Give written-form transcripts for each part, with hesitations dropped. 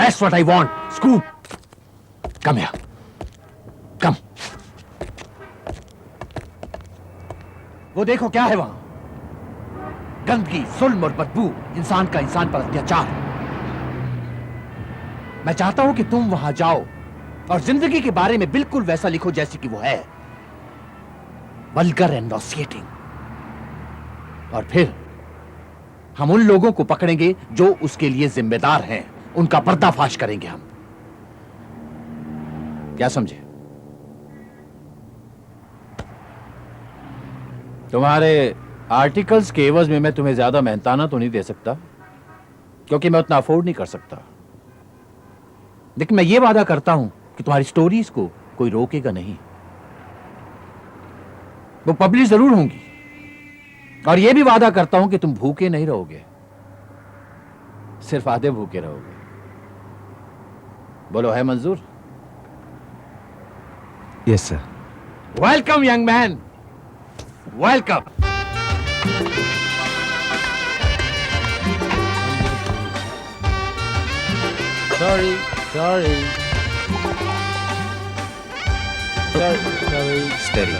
That's what I want. Scoop. Come here. Come. वो देखो क्या है वहां? गंदगी, जुल्म और बदबू, इंसान का इंसान पर अत्याचार। मैं चाहता हूं कि तुम वहां जाओ और जिंदगी के बारे में बिल्कुल वैसा लिखो जैसी कि वो है, वल्गर एंड नॉसिएटिंग। और फिर हम उन लोगों को पकड़ेंगे जो उसके लिए जिम्मेदार हैं, उनका पर्दाफाश करेंगे हम। क्या समझे? तुम्हारे आर्टिकल्स के एवज में मैं तुम्हें ज्यादा मेहनताना तो नहीं दे सकता, क्योंकि मैं उतना अफोर्ड नहीं कर सकता, लेकिन मैं ये वादा करता हूं कि तुम्हारी स्टोरीज को कोई रोकेगा नहीं। वो पब्लिश जरूर होंगी, और यह भी वादा करता हूं कि तुम भूखे नहीं रहोगे, सिर्फ आधे भूखे रहोगे। बोलो, है मंजूर? Yes sir. Welcome young man, welcome. Sorry.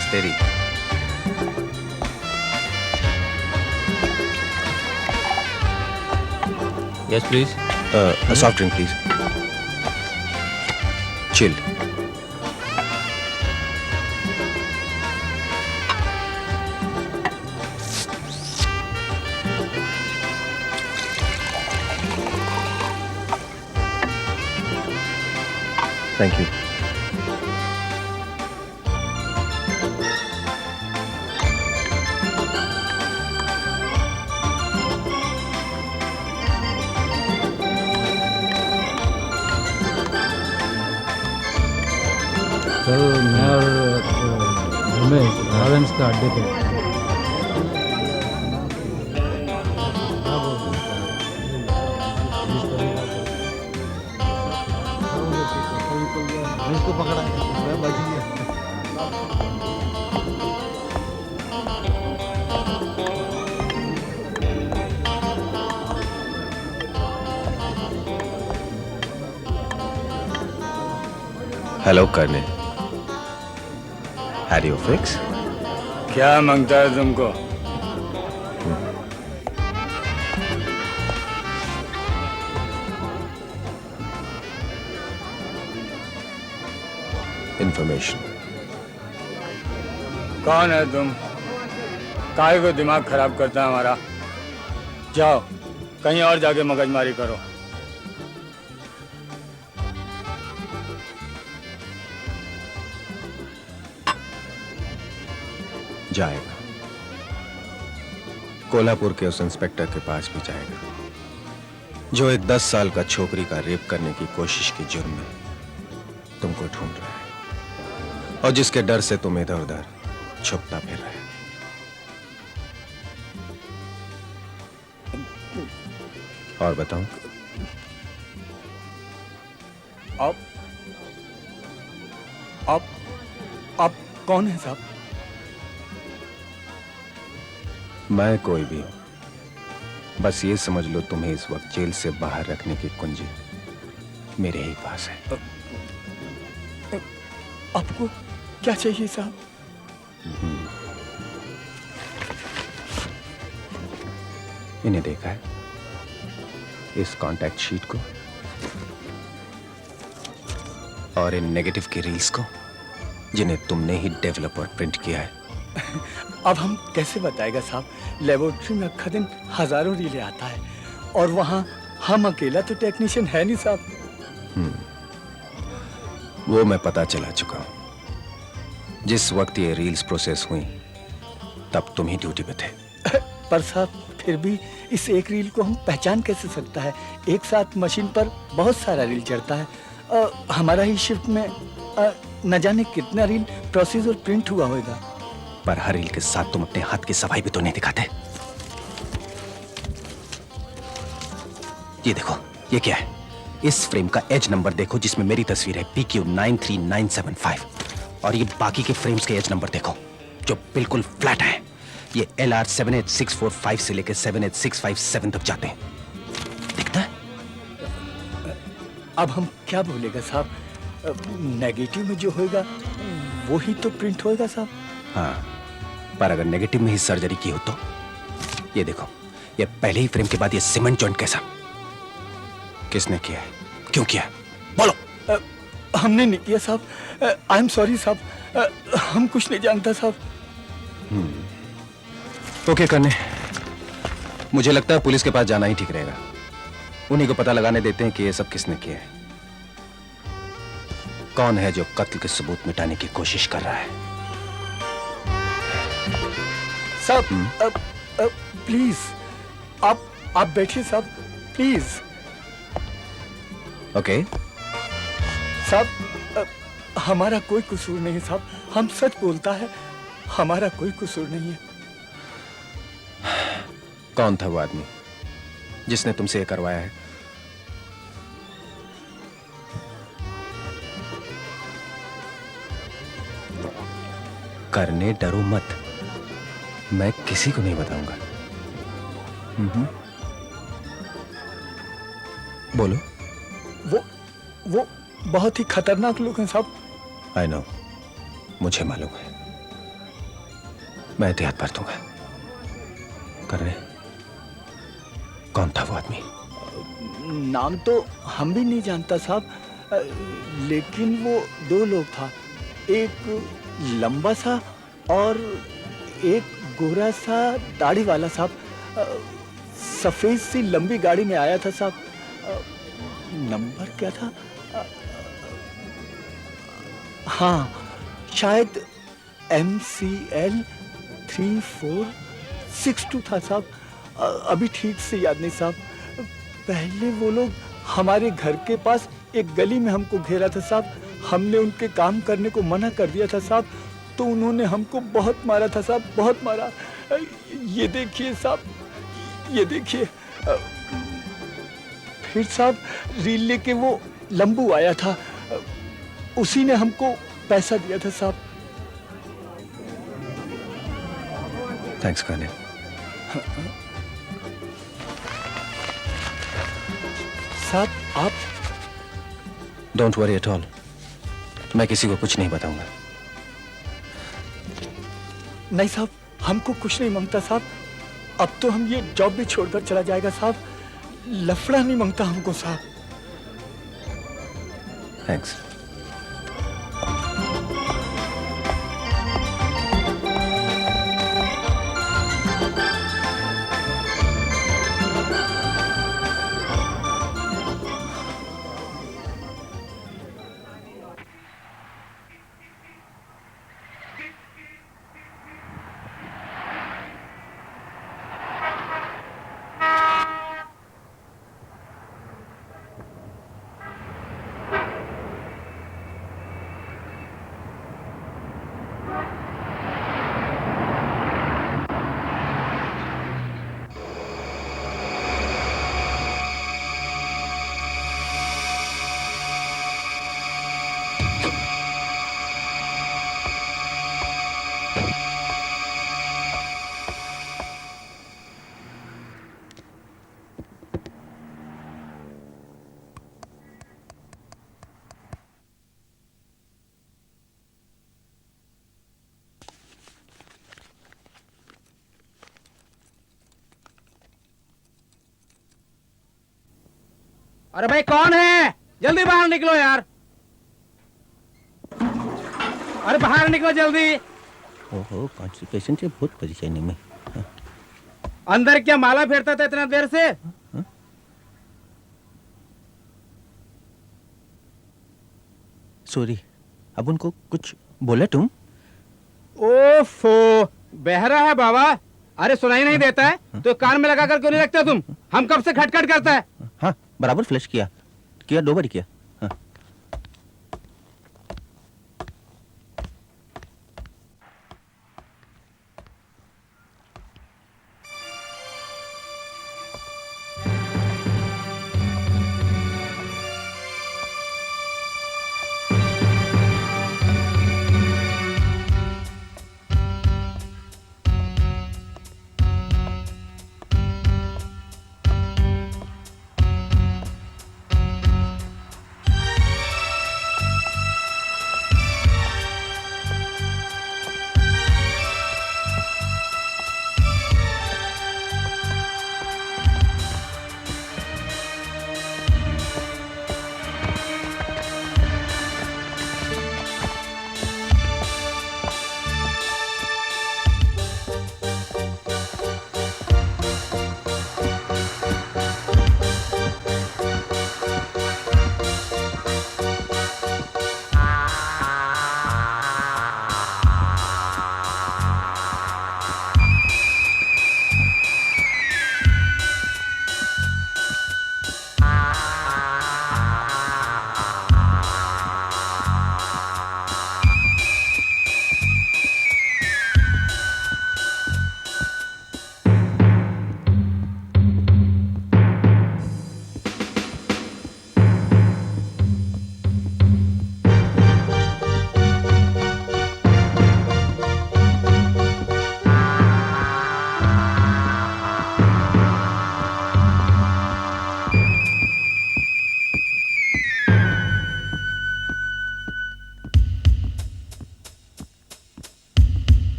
Steady. Yes, please. A soft drink, please. Chilled. Thank you. कल मैं और रमेश लॉरेंस का अड्डे पे इसको पकड़ा, मैं बच गया। हेलो करने। Had you fix? क्या मांगता है तुमको? Information. कौन है तुम? काहे को दिमाग खराब करता है हमारा? जाओ कहीं और जाके मगजमारी करो। जाएगा, कोल्हापुर के उस इंस्पेक्टर के पास भी जाएगा जो एक 10 साल का छोकरी का रेप करने की कोशिश के जुर्म में तुमको ढूंढ रहा है, और जिसके डर से तुम इधर उधर छुपता फिर रहे। और बताऊं? आप कौन है साहब? मैं कोई भी, बस ये समझ लो तुम्हें इस वक्त जेल से बाहर रखने की कुंजी मेरे ही पास है। आपको क्या चाहिए साहब? इन्हें देखा है, इस कांटेक्ट शीट को और इन नेगेटिव की रील्स को, जिन्हें तुमने ही डेवलप और प्रिंट किया है। अब हम कैसे बताएगा साहब? लेबोरेटरी में अक्खा दिन हजारों रीलें आता है, और वहां हम अकेला तो टेक्नीशियन है नहीं साहब। वो मैं पता चला चुका हूं। जिस वक्त ये रील्स प्रोसेस हुई तब तुम ही ड्यूटी पे थे। पर साहब फिर भी इस एक रील को हम पहचान कैसे सकता है? एक साथ मशीन पर बहुत सारा रील चढ़ता है। हमारा ही शिफ्ट में न जाने कितना रील प्रोसेस और प्रिंट हुआ होगा। पर हर रील के साथ तुम अपने हाथ की सफाई भी तो नहीं दिखाते। ये देखो, ये क्या है? इस फ्रेम का एज नंबर देखो जिसमें मेरी तस्वीर है, PQ93975, और ये बाकी के फ्रेम्स के एज नंबर देखो जो बिल्कुल फ्लैट है। ये LR 78645 से लेकर 78657 तक जाते हैं। दिखता है? अब हम क्या बोलेगा साहब? नेगेटिव में जो होगा वो ही तो प्रिंट होएगा साहब। हाँ, पर अगर नेगेटिव में ही सर्जरी की हो तो? ये देखो, ये पहले ही फ्रेम के बाद ये सीमेंट जॉइंट कैसा? किसने किया है? क्यों किया है? बोलो। हमने नहीं किया साहब। आई एम सॉरी साहब। हम कुछ नहीं जानता साहब। ओके करने, मुझे लगता है पुलिस के पास जाना ही ठीक रहेगा। उन्हीं को पता लगाने देते हैं कि ये सब किसने किया है, कौन है जो कत्ल के सबूत मिटाने की कोशिश कर रहा है। साहब प्लीज आप बैठिए साहब, प्लीज। ओके। साहब हमारा कोई कसूर नहीं है साहब, हम सच बोलता है, हमारा कोई कसूर नहीं है। कौन था वो आदमी जिसने तुमसे ये करवाया है? करने डरो मत, मैं किसी को नहीं बताऊंगा। बोलो। वो बहुत ही खतरनाक लोग हैं साहब। आई नो, मुझे मालूम है, मैं एहतियात बरतूंगा। करने, कौन था वो आदमी? नाम तो हम भी नहीं जानता साहब, लेकिन वो दो लोग था, एक लंबा सा और एक गोरा सा दाढ़ी वाला साहब। सफेद सी लंबी गाड़ी में आया था साहब। नंबर क्या था? हाँ, शायद MCL 3462 था साहब। अभी ठीक से याद नहीं साहब। पहले वो लोग हमारे घर के पास एक गली में हमको घेरा था साहब। हमने उनके काम करने को मना कर दिया था साहब, तो उन्होंने हमको बहुत मारा था साहब, बहुत मारा। ये देखिए साहब, ये देखिए। फिर साहब रील लेके वो लंबू आया था, उसी ने हमको पैसा दिया था साहब। थैंक्स करने। साहब आप डोंट वरी एट ऑल, मैं किसी को कुछ नहीं बताऊंगा। नहीं साहब, हमको कुछ नहीं मांगता साहब। अब तो हम ये जॉब भी छोड़कर चला जाएगा साहब। लफड़ा नहीं मांगता हमको साहब। थैंक्स। अरे भाई कौन है? जल्दी बाहर निकलो यार। अरे बाहर निकलो जल्दी। ओहो, कॉन्स्टिपेशन से बहुत परेशानी में। अंदर क्या माला फेरता था इतना देर से? सॉरी, अब उनको कुछ बोले तुम? ओफो, बहरा है बाबा। अरे सुनाई नहीं देता है तो कान में लगा कर क्यों नहीं रखते तुम? हम कब से खटखट करता है। हाँ, बराबर फ्लश किया 2 बार किया। हाँ।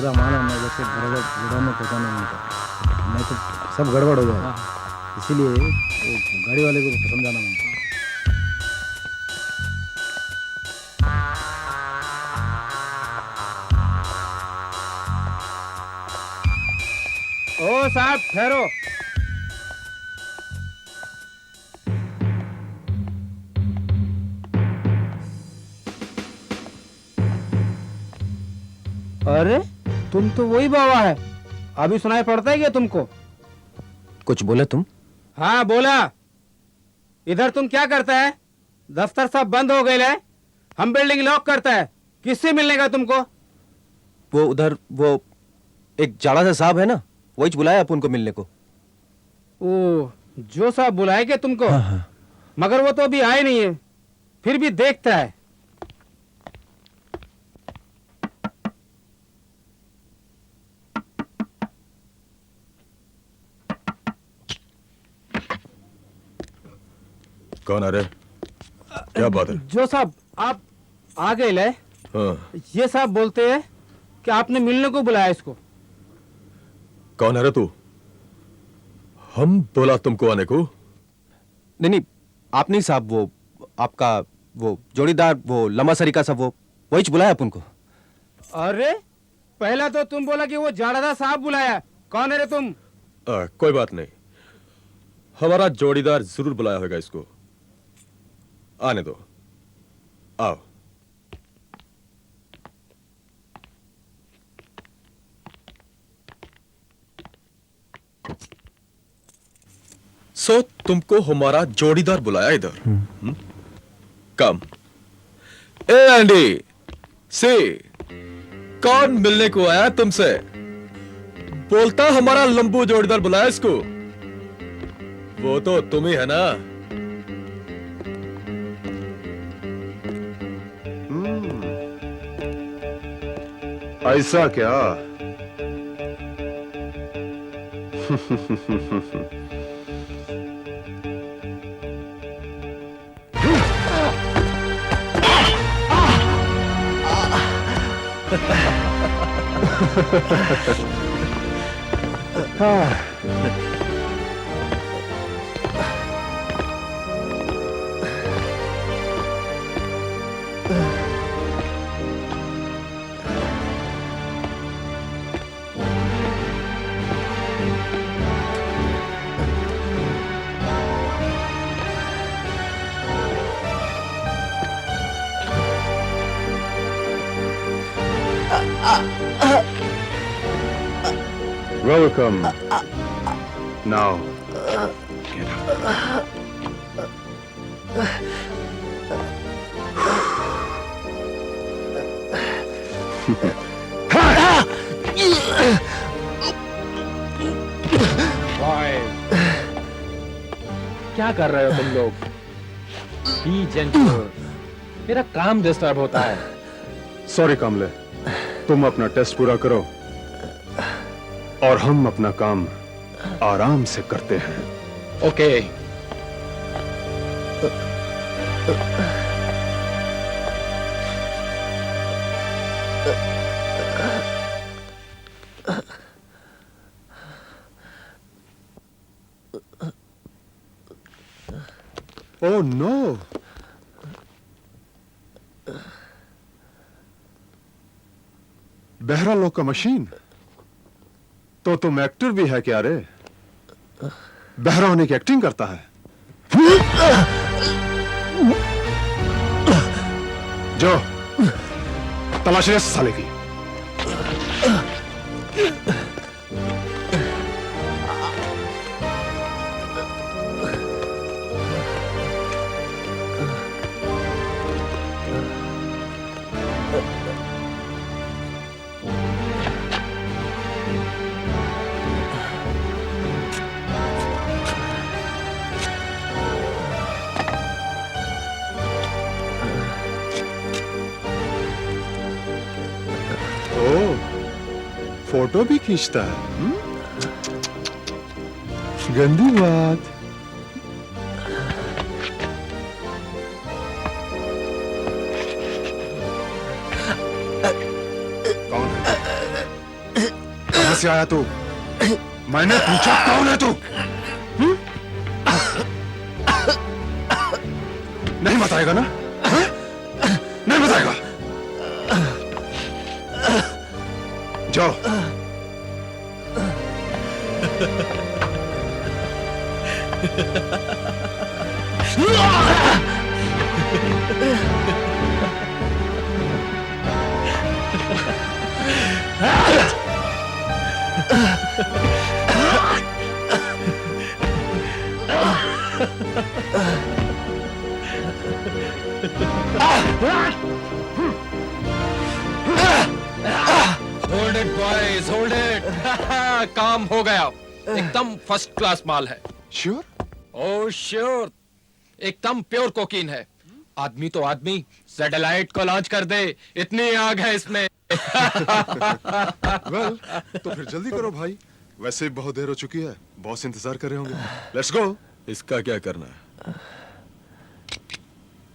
पूरा माल है ना, जैसे बराबर गोदाम में पहुँचाना है उनका, नहीं तो सब गड़बड़ हो जाएगा। इसीलिए वो गाड़ी वाले को समझाना है। ओ साहब ठहरो। अरे तुम तो वही बाबा है, अभी सुनाई पड़ता है क्या तुमको? कुछ बोले तुम? हाँ बोला। इधर तुम क्या करता है? दफ्तर सब बंद हो गए है, हम बिल्डिंग लॉक करता है, किससे मिलने का तुमको? वो उधर वो एक जाड़ा सा साहब है ना, वही बुलाया अपन को मिलने को। ओ जो साहब बुलाए क्या तुमको? मगर वो तो अभी आए नहीं है, फिर भी देखता है। कौन आ रहे? क्या बात है? जो साहब आप आ गए ले। हाँ। ये साहब बोलते हैं कि आपने मिलने को बुलाया इसको। कौन है रे तू? हम बोला तुमको आने को? नहीं नहीं, आप नहीं साहब, वो आपका वो जोड़ीदार, वो लंबा सरीका सा, वो वही बुलाया अपन को। अरे पहला तो तुम बोला कि वो जाड़ादा साहब बुलाया, कौन है रे तुम? कोई बात नहीं, हमारा जोड़ीदार जरूर बुलाया होगा इसको। आने दो, आओ। सो तुमको हमारा जोड़ीदार बुलाया इधर? कम। ए एंडी, सी, कौन मिलने को आया तुमसे? बोलता हमारा लंबू जोड़ीदार बुलाया इसको। वो तो तुम ही है ना? ऐसा क्या? Welcome. Now, get up. क्या कर रहे हो तुम लोग? बी जेंटल, मेरा काम डिस्टर्ब होता है। सॉरी कामले, तुम अपना टेस्ट पूरा करो और हम अपना काम आराम से करते हैं। ओके। ओह नो, बहरा लोग का मशीन। तो तुम एक्टर भी है क्या रे? बहरा होने की एक्टिंग करता है? जो तलाश ले साले की। फोटो भी खींचता है? गंदी बात। कौन है? कहां से आया तू? मैंने पूछा कौन है तू? नहीं बताएगा ना? हाँ? नहीं बताएगा? जाओ। Hold it boys, hold it. काम हो गया। एकदम फर्स्ट क्लास माल है। श्योर? ओह श्योर, एकदम प्योर कोकीन है। आदमी तो आदमी सैटेलाइट को लॉन्च कर दे, इतनी आग है इसमें। वेल, तो फिर जल्दी करो भाई, वैसे भी बहुत देर हो चुकी है, बॉस इंतजार कर रहे होंगे। Let's go. इसका क्या करना है?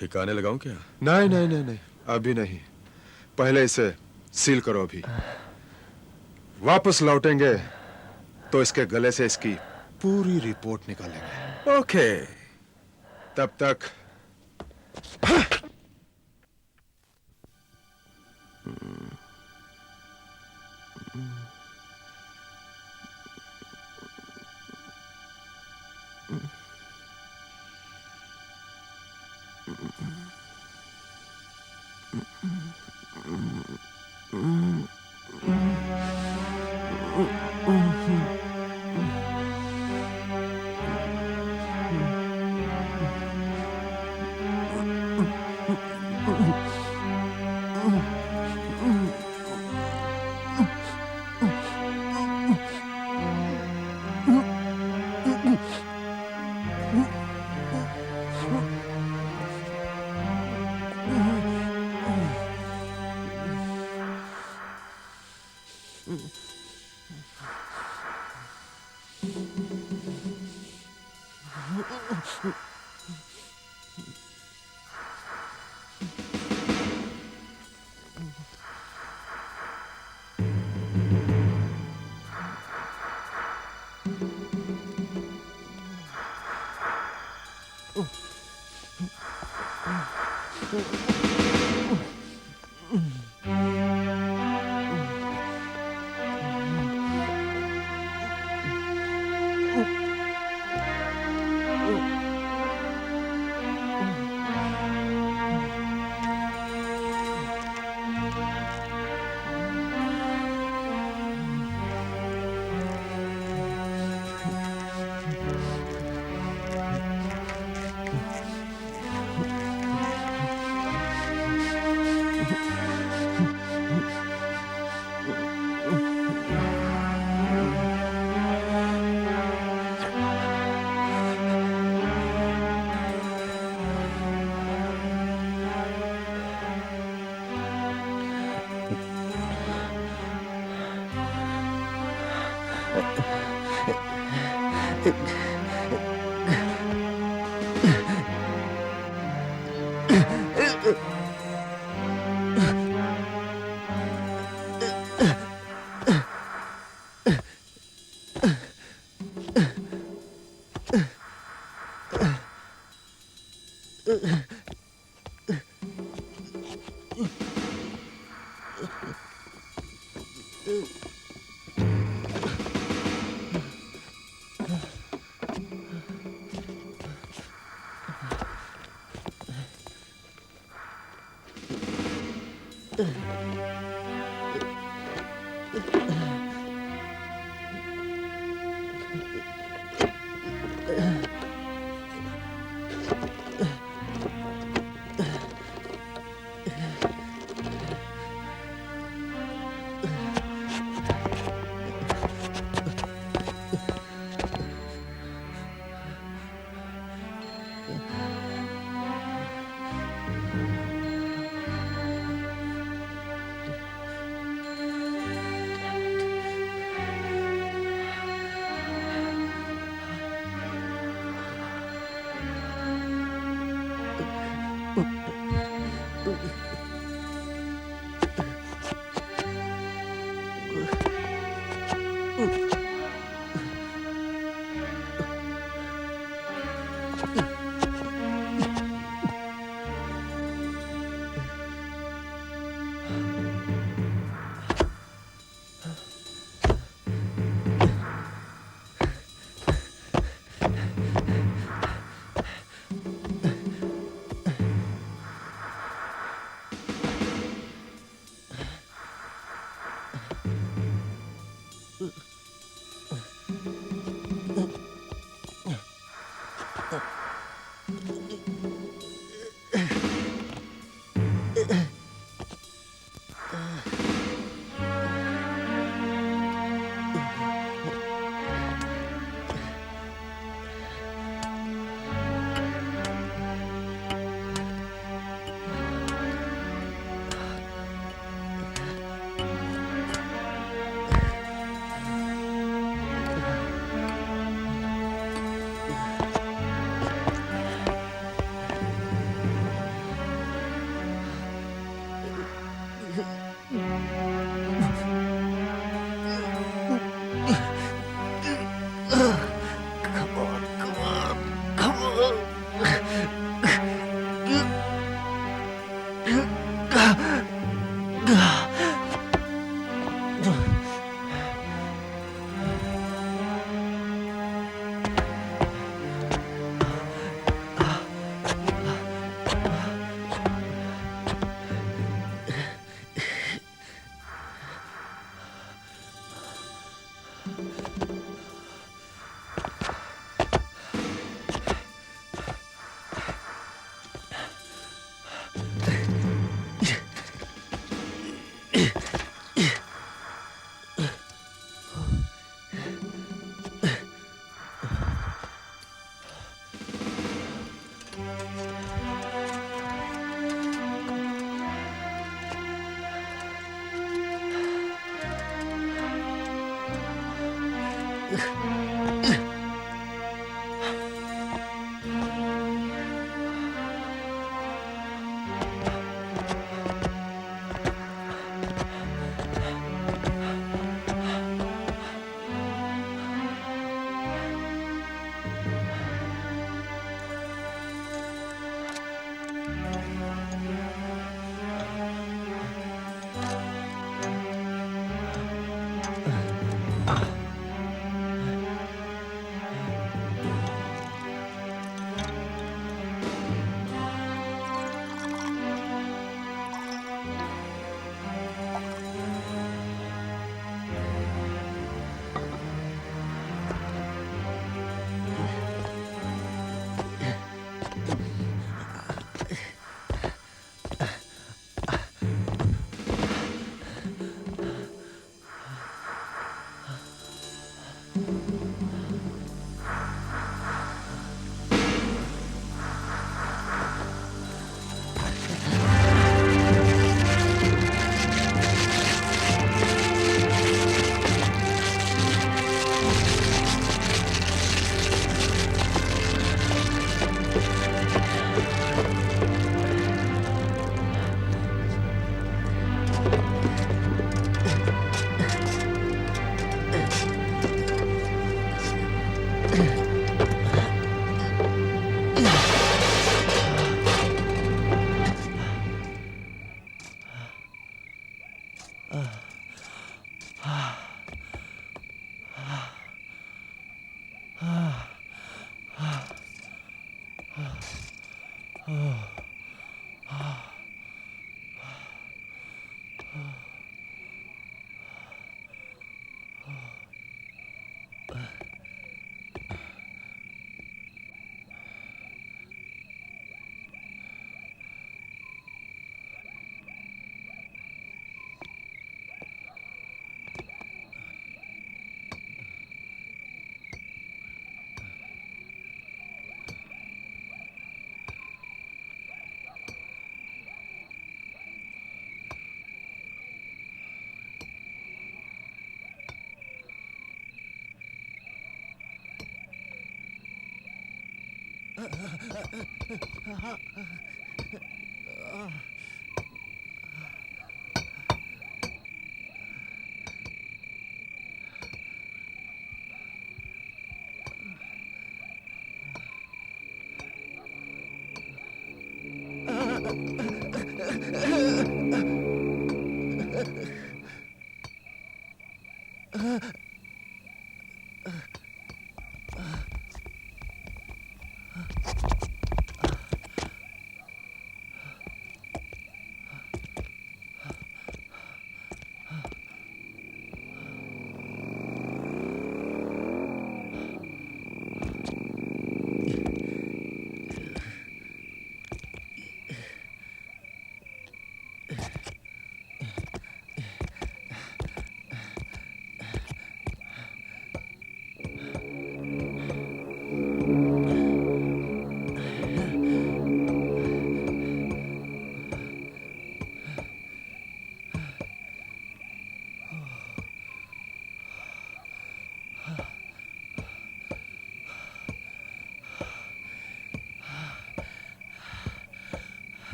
ठिकाने लगाऊं क्या? नहीं नहीं नहीं नहीं, अभी नहीं, पहले इसे सील करो। अभी वापस लौटेंगे तो इसके गले से इसकी पूरी रिपोर्ट निकालेंगे। ओके। तब तक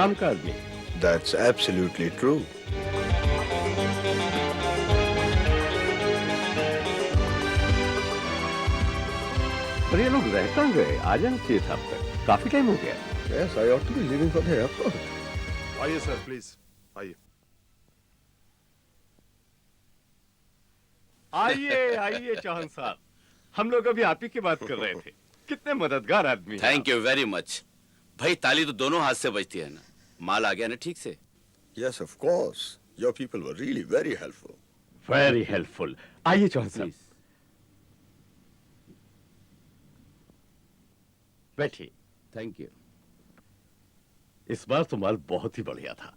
काम का आदमी। That's absolutely true. पर ये लोग रह कहाँ गए? आ जाना चाहिए था अब तक, काफी टाइम हो गया। Yes, I ought to be leaving for the airport. आइए सर, प्लीज आइए। आइए आइए चौहान साहब, हम लोग अभी आप ही की बात कर रहे थे। कितने मददगार आदमी हैं थैंक यू वेरी मच। भाई ताली तो दोनों हाथ से बजती है ना। माल आ गया ना ठीक से? Yes of course, your people were really very helpful. आप। Very helpful. आइए चौहान साहब, बैठिए। Thank you. इस बार तो माल बहुत ही बढ़िया था।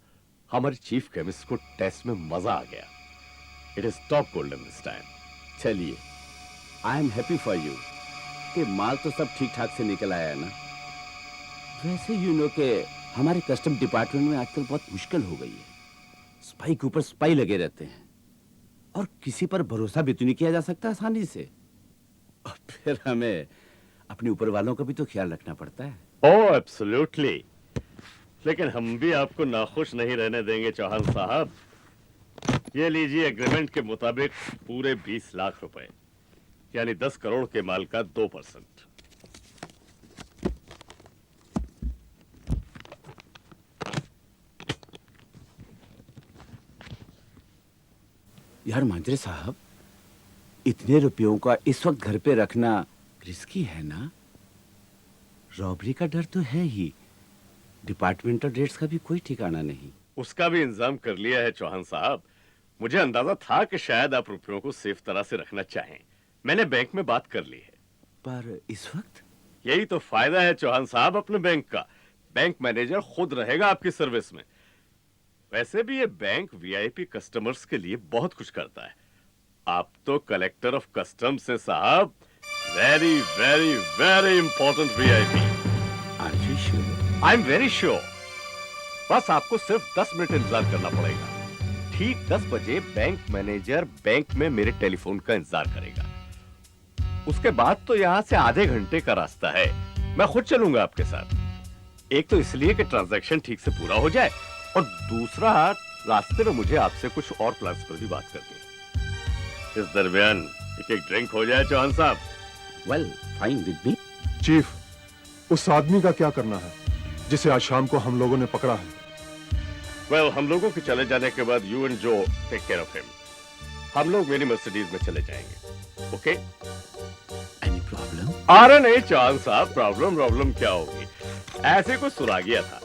हमारे चीफ केमिस्ट को टेस्ट में मजा आ गया। It is top golden this time. चलिए, I am happy for you कि माल तो सब ठीक ठाक से निकल आया है ना। वैसे यू नो के हमारे कस्टम डिपार्टमेंट में आजकल बहुत मुश्किल हो गई है। स्पाई के ऊपर स्पाई लगे रहते हैं और किसी पर भरोसा भी तो नहीं किया जा सकता आसानी से। और फिर हमें अपने ऊपर वालों का भी तो ख्याल रखना पड़ता है। ओह एब्सोल्युटली। लेकिन हम भी आपको नाखुश नहीं रहने देंगे चौहान साहब। ये लीजिए, एग्रीमेंट के मुताबिक पूरे 20 लाख रुपए, यानी 10 करोड़ के माल का 2%। यार मांजरे साहब, इतने रुपयों का इस वक्त घर पे रखना रिस्की है ना। रॉबरी का डर तो है ही, डिपार्टमेंटल रेट्स का भी कोई ठिकाना नहीं। उसका भी इंतजाम कर लिया है चौहान साहब। मुझे अंदाजा था कि शायद आप रुपयों को सेफ तरह से रखना चाहें। मैंने बैंक में बात कर ली है। पर इस वक्त यही तो फायदा है चौहान साहब अपने बैंक का। बैंक मैनेजर खुद रहेगा आपकी सर्विस में। वैसे भी ये बैंक वीआईपी कस्टमर्स के लिए बहुत कुछ करता है। आप तो कलेक्टर ऑफ कस्टम्स हैं साहब। Very very very important VIP. Are you sure? I am very sure. बस आपको सिर्फ 10 मिनट इंतजार करना पड़ेगा। ठीक 10 बजे बैंक मैनेजर बैंक में मेरे टेलीफोन का इंतजार करेगा। उसके बाद तो यहां से आधे घंटे का रास्ता है। मैं खुद चलूंगा आपके साथ। एक तो इसलिए कि ट्रांजैक्शन ठीक से पूरा हो जाए, और दूसरा रास्ते में मुझे आपसे कुछ और प्लान्स पर भी बात करनी है। इस दरमियान एक ड्रिंक हो जाए चौहान साहब। Well, fine with me. Chief, उस आदमी का क्या करना है जिसे आज शाम को हम लोगों ने पकड़ा है? वेल, हम लोगों के चले जाने के बाद यू एंड जो टेक केयर ऑफ हिम। हम लोग मेरी मर्सिडीज में चले जाएंगे। ओके? Any problem? अरे नहीं चौहान साहब, प्रॉब्लम क्या होगी। ऐसे कुछ सुना गया था।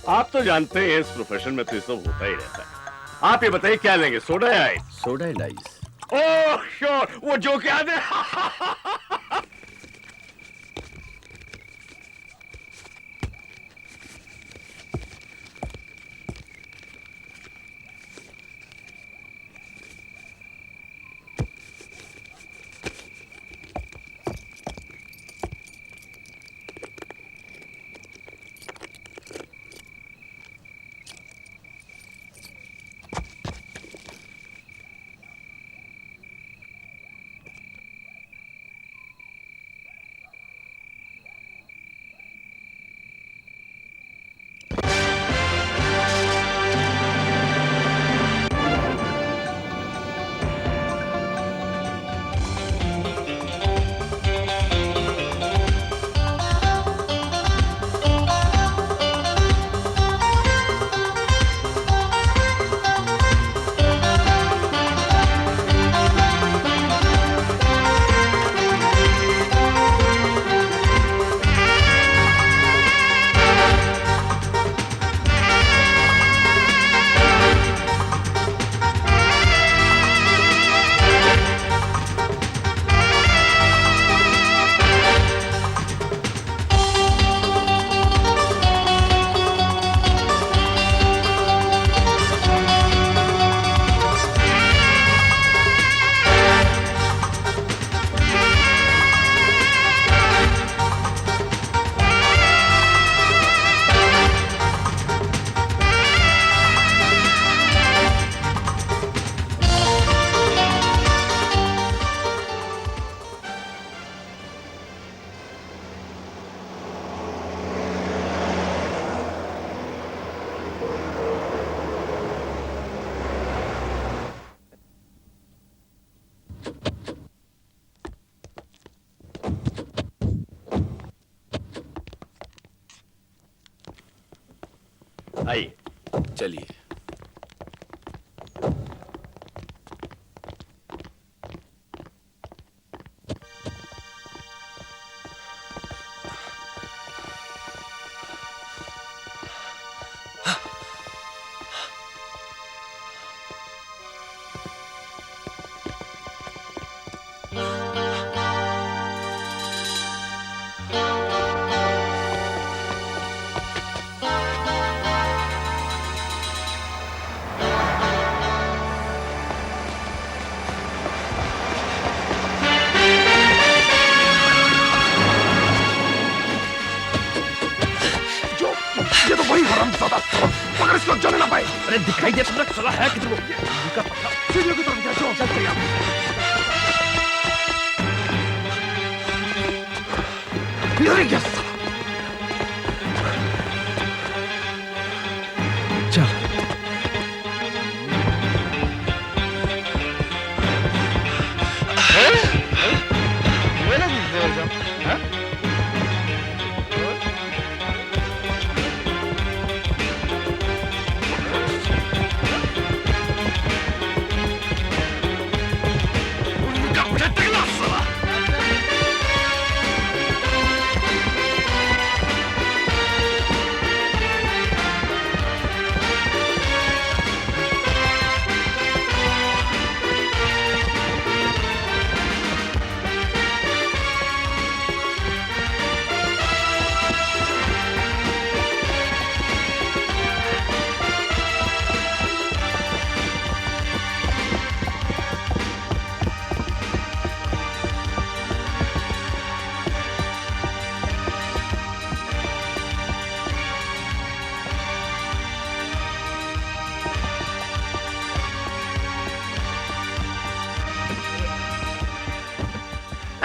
आप तो जानते हैं इस प्रोफेशन में तो ये सब होता ही रहता है। आप ये बताइए क्या लेंगे, सोडा या ice? Soda and ice. Oh sure, वो जो क्या दे। आइए। चलिए। ये तो वही हरामजादा मगर इसको जाने ना पाए। अरे दिखाई दे तुमने चला है किधर का पत्ता सीढ़ियों की तरफ जाओ चल चल इधर क्या साला चल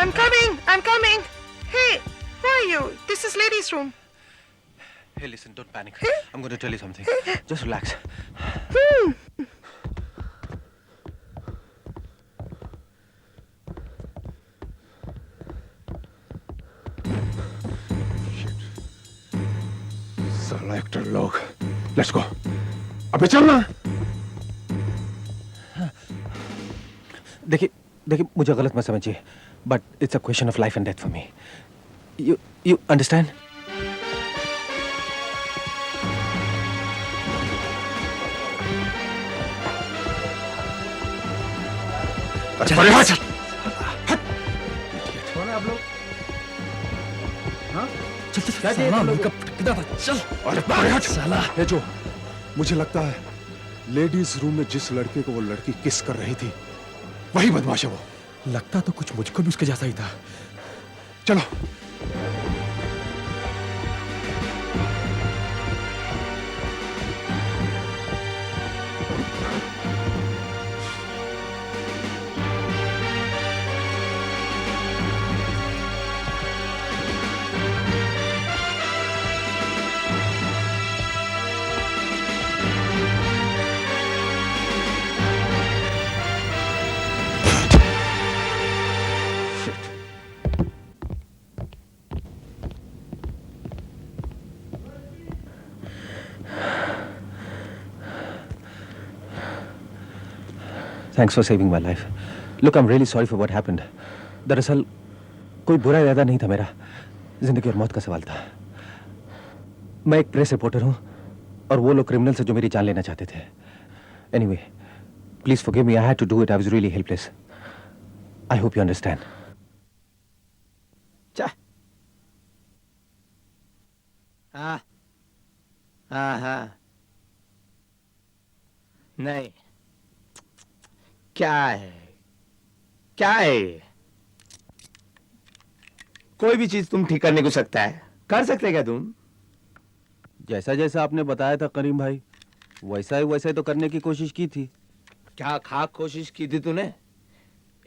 I'm coming! I'm coming! Hey, who are you? This is ladies' room. Hey, listen, don't panic. I'm going to tell you something. Just relax. साला एक्टर लोग लेट्स गो अबे चलना देखिए देखिए मुझे गलत मत समझिए but it's a question of life and death for me you understand अरे हाँ चल कौन है आप लोग? हाँ? चल क्या चाहिए तुम लोगों को? चल अरे बड़े हट साला ये जो मुझे लगता है लेडीज रूम में जिस लड़के को वो लड़की किस कर रही थी वही बदमाश है वो लगता तो कुछ मुझको भी उसके जैसा ही था। चलो Thanks for saving my life. Look, I'm really sorry for what happened. दरअसल कोई बुरा इरादा नहीं था मेरा जिंदगी और मौत का सवाल था मैं एक प्रेस रिपोर्टर हूं और वो लोग क्रिमिनल से जो मेरी जान लेना चाहते थे Anyway, please forgive me. I had to do it. I was really helpless. I hope you understand. हाँ हाँ हाँ नहीं क्या है क्या है कोई भी चीज तुम ठीक करने को सकता है कर सकते क्या तुम जैसा जैसा आपने बताया था करीम भाई वैसा ही तो करने की कोशिश की थी। क्या खाक कोशिश की थी तूने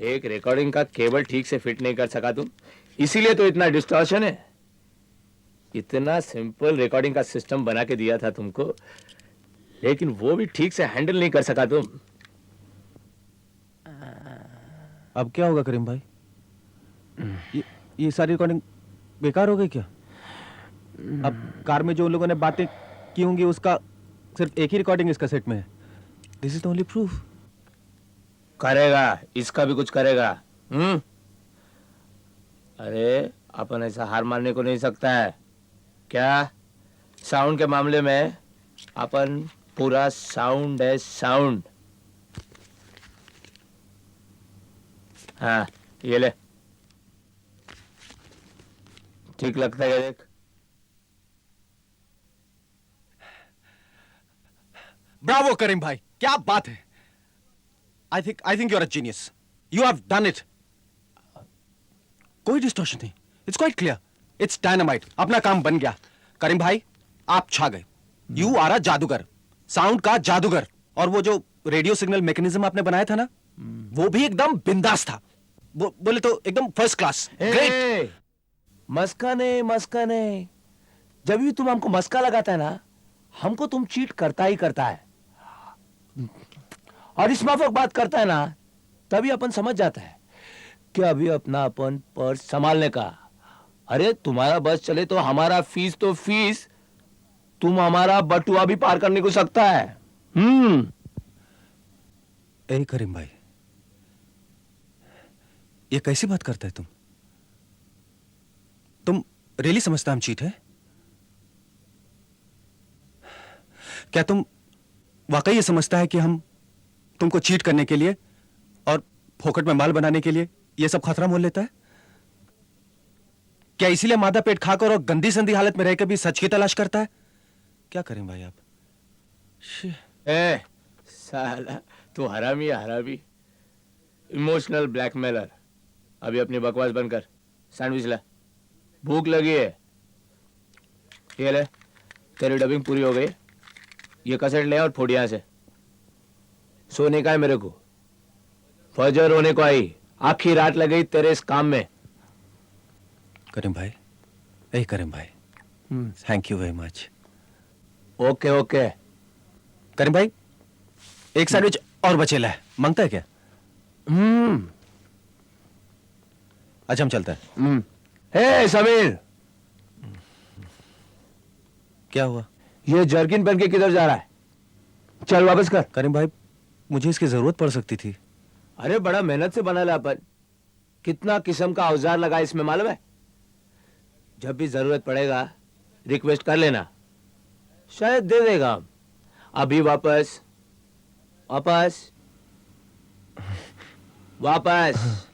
एक रिकॉर्डिंग का केबल ठीक से फिट नहीं कर सका तुम इसीलिए तो इतना डिस्टॉर्शन है इतना सिंपल रिकॉर्डिंग का सिस्टम बना के दिया था तुमको लेकिन वो भी ठीक से हैंडल नहीं कर सका तुम अब क्या होगा करीम भाई ये सारी रिकॉर्डिंग बेकार हो गई क्या अब कार में जो उन लोगों ने बातें की होंगी उसका सिर्फ एक ही रिकॉर्डिंग इस कैसेट में है। This is the only proof. करेगा, इसका भी कुछ करेगा। अरे अपन ऐसा हार मानने को नहीं सकता है क्या? साउंड के मामले में अपन पूरा साउंड है साउंड। हाँ ये ले, ठीक लगता है देख। ब्रावो करीम भाई, क्या बात है। I think you are a genius. You have done it. कोई डिस्टॉर्शन नहीं, it's quite clear, it's dynamite. अपना काम बन गया। करीम भाई आप छा गए। यू आर अ जादूगर, साउंड का जादूगर। और वो जो रेडियो सिग्नल मैकेनिज्म आपने बनाया था ना, वो भी एकदम बिंदास था। बोले तो एकदम फर्स्ट क्लास। ग्रेट। मस्का ने जब भी तुम हमको मस्का लगाता है ना, हमको तुम चीट करता ही करता है। और इस माफक बात करता है ना, तभी अपन समझ जाता है कि अभी अपना अपन पर्स संभालने का। अरे तुम्हारा बस चले तो हमारा फीस तो फीस, तुम हमारा बटुआ भी पार करने को सकता है। ए करीम भाई, ये कैसी बात करता है तुम रियली समझता हम चीट है? क्या तुम वाकई ये समझता है कि हम तुमको चीट करने के लिए और फोकट में माल बनाने के लिए ये सब खतरा मोल लेता है? क्या इसीलिए मादा पेट खाकर और गंदी संदी हालत में रहकर भी सच की तलाश करता है? क्या करें भाई आप? ए साला तू हरामी है, हरामी, इमोशनल ब्लैकमेलर। अभी अपनी बकवास बंद कर, सैंडविच ला, भूख लगी है। ये ले, तेरी डबिंग पूरी हो गई। ये कैसेट ले और फोड़ यहां से। सोने का है मेरे को, फजर होने को आई, आखी रात लग गई तेरे इस काम में। करीम भाई, ए करीम भाई, thank you very much. Okay okay. Karim भाई एक सैंडविच और बचेला है, मांगता है क्या? अच्छा हम चलता है। हे समीर, क्या हुआ? ये जर्किन पहन के किधर जा रहा है? चल वापस कर। करीम भाई मुझे इसकी जरूरत पड़ सकती थी। अरे बड़ा मेहनत से बना ला अपन, कितना किस्म का औजार लगा इसमें मालूम है? जब भी जरूरत पड़ेगा रिक्वेस्ट कर लेना, शायद दे देगा हम। अभी वापस वापस वापस।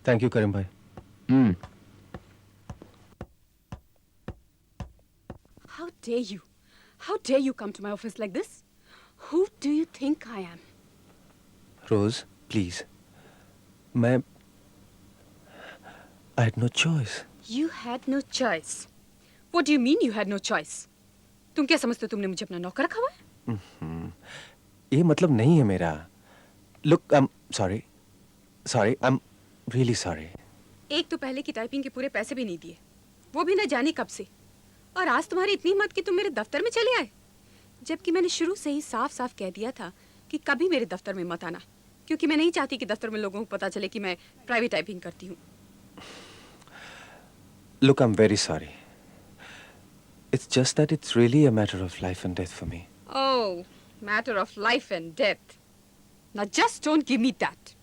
थैंक यू करीम भाई। How dare you? How dare you come to my office like this? Who do you think I am? Rose please, मैं I had no choice. You had no choice. What do you mean you had no choice? तुम क्या समझते हो तुमने मुझे अपना नौकर रखा हुआ है? ये मतलब नहीं है मेरा। Look, I'm sorry. Sorry, I'm really sorry. एक तो पहले की टाइपिंग के पूरे पैसे भी नहीं दिए, वो भी न जाने कब से। और आज तुम्हारी इतनी हिम्मत कि तुम मेरे दफ्तर में चले आए, जबकि मैंने शुरू से ही साफ साफ कह दिया था कि कभी मेरे दफ्तर में मत आना, क्योंकि मैं नहीं चाहती कि दफ्तर में लोगों को पता चले कि मैं प्राइवेट टाइपिंग करती हूँ। Look, I'm very sorry. It's just that it's really a matter of life and death for me. Oh, matter of life and death. Now just don't give me that.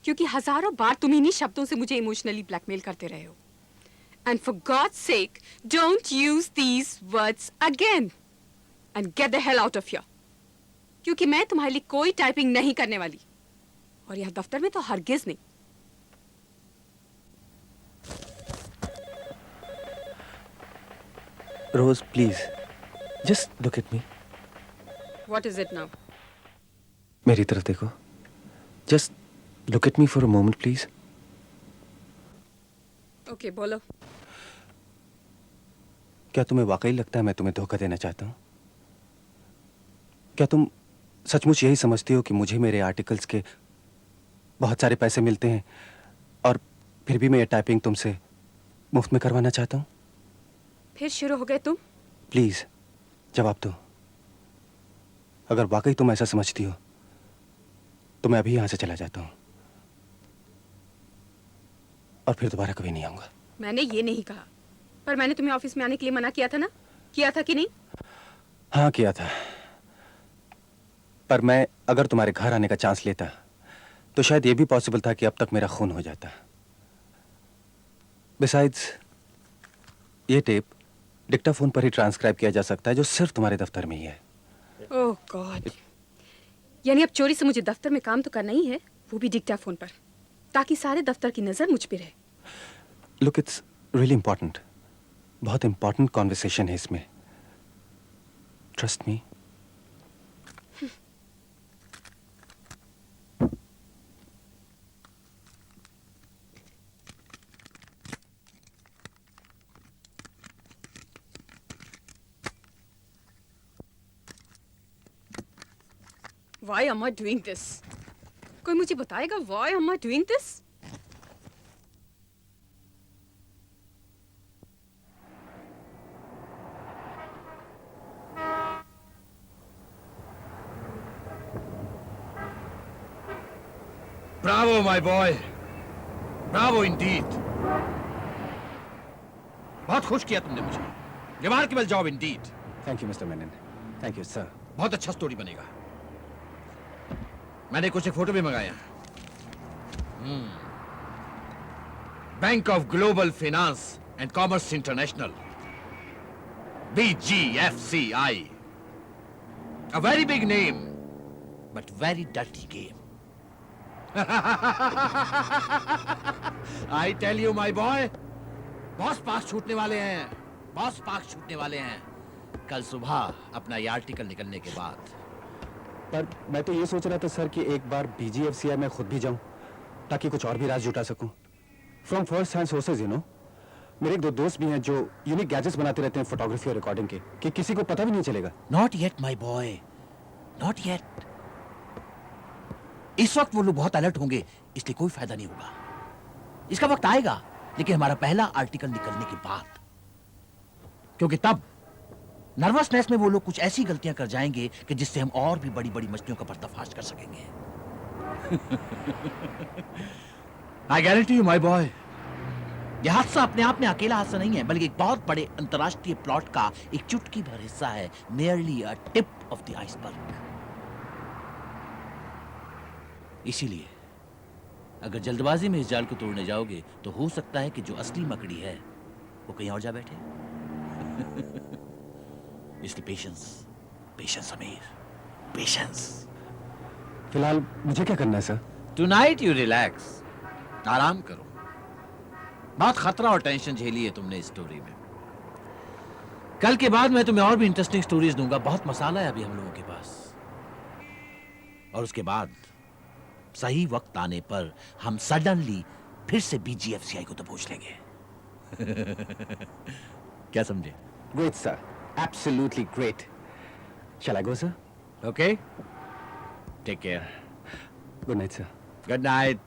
क्योंकि हजारों बार तुम इन्हीं शब्दों से मुझे emotionally blackmail करते रहे हो। And for God's sake, don't use these words again. And get the hell out of here. क्योंकि मैं तुम्हारे लिए कोई टाइपिंग नहीं करने वाली, और यह दफ्तर में तो हरगिज नहीं। Rose, please, just look at me. What is it now? मेरी तरफ देखो. Just look at me for a moment, please. Okay, बोलो। क्या तुम्हें वाकई लगता है मैं तुम्हें धोखा देना चाहता हूँ? क्या तुम सचमुच यही समझती हो कि मुझे मेरे आर्टिकल्स के बहुत सारे पैसे मिलते हैं और फिर भी मैं ये टाइपिंग तुमसे मुफ्त में करवाना चाहता हूँ? फिर शुरू हो गए तुम? प्लीज जवाब दो। अगर वाकई तुम ऐसा समझती हो तो मैं अभी यहाँ से चला जाता हूँ। और फिर दोबारा कभी नहीं आऊंगा। मैंने ये नहीं कहा, पर मैंने तुम्हें ऑफिस में आने के लिए मना किया था ना? किया था कि नहीं? हाँ किया था, पर मैं अगर तुम्हारे घर आने का चांस लेता तो शायद ये भी पॉसिबल था कि अब तक मेरा खून हो जाता। बिसाइड्स ये टेप डिक्टाफोन पर ही ट्रांसक्राइब किया जा सकता है, जो सिर्फ तुम्हारे दफ्तर में ही है। ओह गॉड, यानी अब चोरी से मुझे दफ्तर में काम तो करना ही है, वो भी डिक्टाफोन पर, ताकि सारे दफ्तर की नजर मुझ पे रहे। लुक, इट्स रियली इंपॉर्टेंट, बहुत इंपॉर्टेंट कॉन्वर्सेशन है इसमें, trust me. Why am I doing this? कोई मुझे बताएगा why am I doing this? Bravo, my boy. Bravo indeed. बहुत खुश किया तुमने मुझे। Remarkable job Indeed. Thank you mister Menon, thank you sir. बहुत अच्छा स्टोरी बनेगा। मैंने कुछ एक फोटो भी मंगाया। Bank of global finance and commerce international, BGFCI, a very big name but very dirty game. I tell you my boy, boss पास छूटने वाले हैं, बॉस पास छूटने वाले हैं कल सुबह अपना ये आर्टिकल निकलने के बाद। पर मैं तो ये सोच रहा था सर कि एक बार BGFCI में खुद भी जाऊं, ताकि कुछ और भी राज जुटा सकूं। From first hand sources, you know. मेरे एक दो दोस्त भी हैं जो यूनिक गैजेट्स बनाते रहते हैं फोटोग्राफी और रिकॉर्डिंग के, कि किसी को पता भी नहीं चलेगा। Not yet my boy, not yet. इस वक्त वो लोग बहुत अलर्ट होंगे, इसलिए कोई फायदा नहीं होगा। इसका वक्त आएगा, लेकिन हमारा पहला आर्टिकल निकलने के बाद, क्योंकि तब नर्वसनेस में वो लोग कुछ ऐसी गलतियां कर जाएंगे कि जिससे हम और भी बड़ी बड़ी मछलियों का पर्दाफाश कर सकेंगे। I guarantee you my boy, यह हादसा अपने आप में अकेला हादसा नहीं है, बल्कि एक बहुत बड़े अंतर्राष्ट्रीय प्लॉट का एक चुटकी भर हिस्सा है, merely a tip of the iceberg. इसीलिए अगर जल्दबाजी में इस जाल को तोड़ने जाओगे तो हो सकता है कि जो असली मकड़ी है वो कहीं और जा बैठे। इसलिए पेशेंस, पेशेंस अमीर, पेशेंस। फिलहाल मुझे क्या करना है सर? टुनाइट यू रिलैक्स, आराम करो। बहुत खतरा और टेंशन झेली है तुमने इस स्टोरी में। कल के बाद मैं तुम्हें और भी इंटरेस्टिंग स्टोरीज दूंगा, बहुत मसाला है अभी हम लोगों के पास। और उसके बाद सही वक्त आने पर हम सडनली फिर से BGFCI को तो पूछ लेंगे। क्या समझे? Great sir, absolutely great. Shall I go sir? Okay, take care. Good night sir. Good night.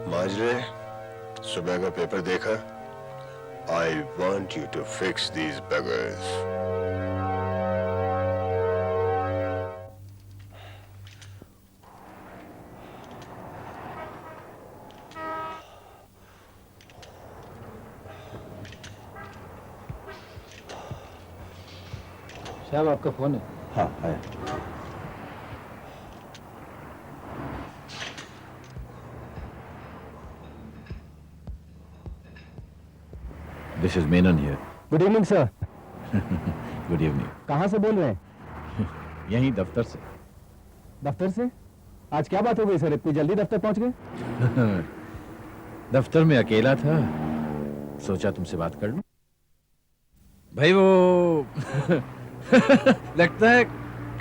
माजरे, सुबह का पेपर देखा? I want you to fix these beggars. साहब आपका फोन है। हाँ है। This is Menon here. Good evening sir. Good evening. कहाँ से बोल रहे हैं? यहीं दफ्तर से। दफ्तर से? आज क्या बात हो गई सर, इतनी जल्दी दफ्तर पहुंच गए? दफ्तर में अकेला था, सोचा तुमसे बात कर लूं। भाई वो लगता है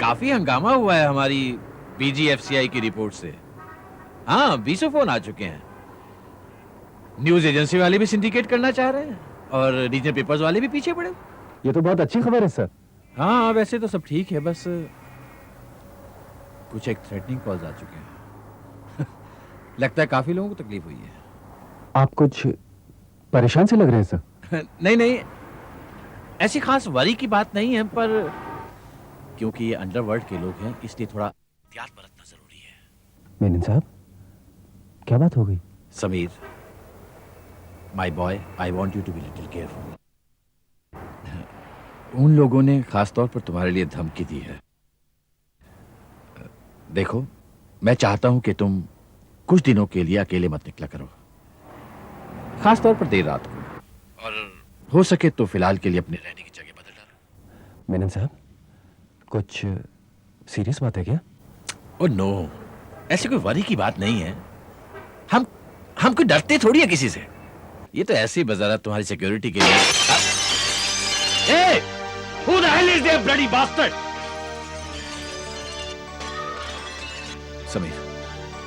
काफी हंगामा हुआ है हमारी BGFCI की रिपोर्ट से। हाँ 20 फोन आ चुके हैं। न्यूज एजेंसी वाले भी सिंडिकेट करना चाह रहे हैं और रीजनल पेपर्स वाले भी पीछे पड़े। ये तो बहुत अच्छी खबर है सर। हाँ वैसे तो सब ठीक है, बस कुछ एक थ्रेटनिंग कॉल्स आ चुके हैं। लगता है काफी लोगों को तकलीफ हुई है। आप कुछ परेशान से लग रहे हैं सर। नहीं नहीं, ऐसी खास वरी की बात नहीं है, पर क्योंकि ये अंडरवर्ल्ड के लोग हैं इसलिए थोड़ा एहतियात बरतना जरूरी है। मेनन साहब, क्या बात हो गई? Sameer, my boy, I want you to be little careful. उन लोगों ने खास तौर पर तुम्हारे लिए धमकी दी है। देखो, मैं चाहता हूं कि तुम कुछ दिनों के लिए अकेले मत निकला करो, खास तौर पर देर रात को, और हो सके तो फिलहाल के लिए अपने रहने की जगह बदल डालो। मेनन साहब, कुछ सीरियस बात है क्या? ओ नो, ऐसी कोई वरी की बात नहीं है। हम कोई डरते थोड़ी है किसी से। ये तो ऐसे ही बजारा तुम्हारी सिक्योरिटी के लिए। Hey! Who the hell is there, bloody bastard? Samir,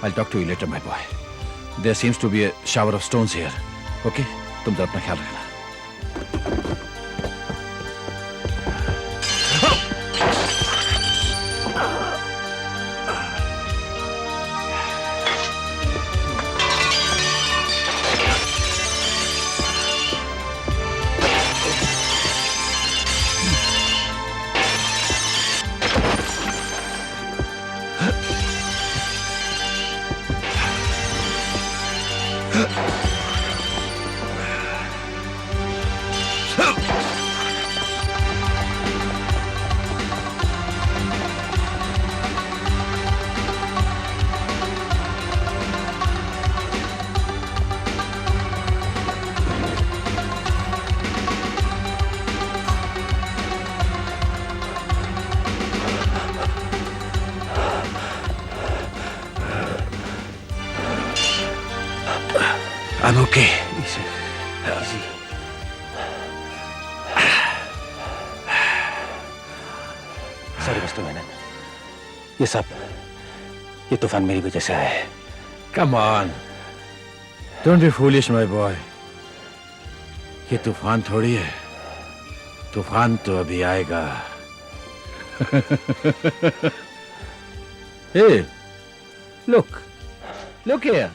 I'll talk to you later, my boy. There seems to be a shower of stones here. Okay? तुम जरा अपना ख्याल रखना। I'm okay. Easy. Easy. Sorry mister Menon, ये तूफान मेरी वजह से आया है। Come on. Don't be foolish, my boy. ये तूफान थोड़ी है। तूफान तो अभी आएगा। Hey, look here.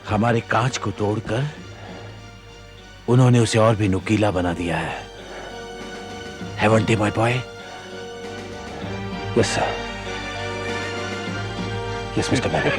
हमारे कांच को तोड़कर उन्होंने उसे और भी नुकीला बना दिया है। Haven't they, my boy? Yes sir, yes mister Menon.